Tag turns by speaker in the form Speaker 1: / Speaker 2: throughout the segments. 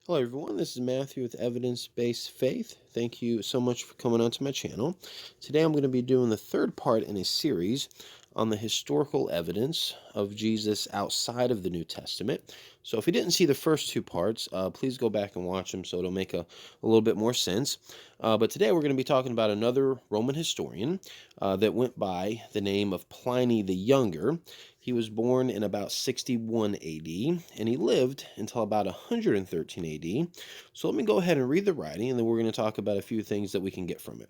Speaker 1: Hello, everyone. This is Matthew with Evidence Based Faith. Thank you so much for coming onto my channel. Today, I'm going to be doing the third part in a series on the historical evidence of Jesus outside of the New Testament. So, if you didn't see the first two parts, please go back and watch them so it'll make a little bit more sense. But today, we're going to be talking about another Roman historian that went by the name of Pliny the Younger. He was born in about 61 AD, and he lived until about 113 AD. So let me go ahead and read the writing, and then we're going to talk about a few things that we can get from it.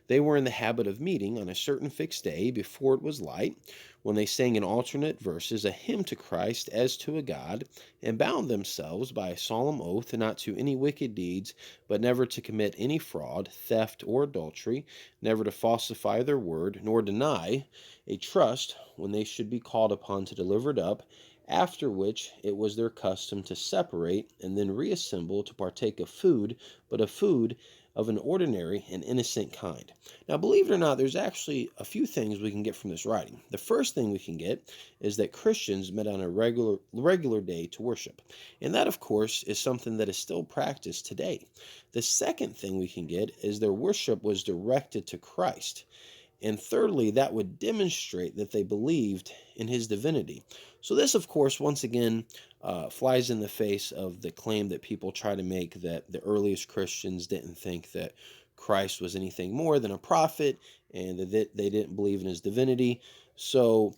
Speaker 1: They were in the habit of meeting on a certain fixed day before it was light, when they sang in alternate verses a hymn to Christ as to a God, and bound themselves by a solemn oath not to any wicked deeds, but never to commit any fraud, theft, or adultery, never to falsify their word, nor deny a trust when they should be called upon to deliver it up, after which it was their custom to separate and then reassemble to partake of food, but of food of an ordinary and innocent kind. Now, believe it or not, there's actually a few things we can get from this writing. The first thing we can get is that Christians met on a regular day to worship. And that, of course, is something that is still practiced today. The second thing we can get is their worship was directed to Christ. And thirdly, that would demonstrate that they believed in his divinity. So, this, of course, once again, flies in the face of the claim that people try to make that the earliest Christians didn't think that Christ was anything more than a prophet and that they didn't believe in his divinity. So,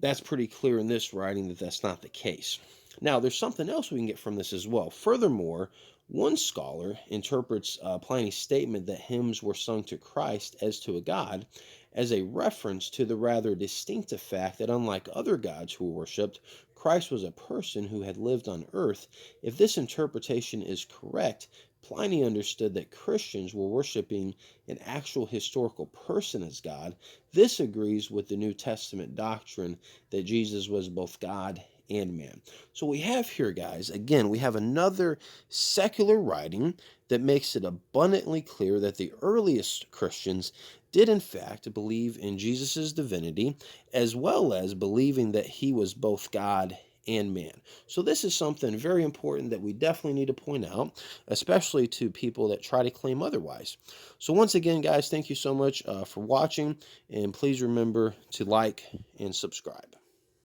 Speaker 1: that's pretty clear in this writing that that's not the case. Now, there's something else we can get from this as well. Furthermore, one scholar interprets Pliny's statement that hymns were sung to Christ as to a god as a reference to the rather distinctive fact that, unlike other gods who were worshipped, Christ was a person who had lived on earth. If this interpretation is correct, Pliny understood that Christians were worshiping an actual historical person as God. This agrees with the New Testament doctrine that Jesus was both God and man. So we have here, guys, again, we have another secular writing that makes it abundantly clear that the earliest Christians did in fact believe in Jesus' divinity, as well as believing that he was both God and man. So this is something very important that we definitely need to point out, especially to people that try to claim otherwise. So once again, guys, thank you so much for watching, and please remember to like and subscribe.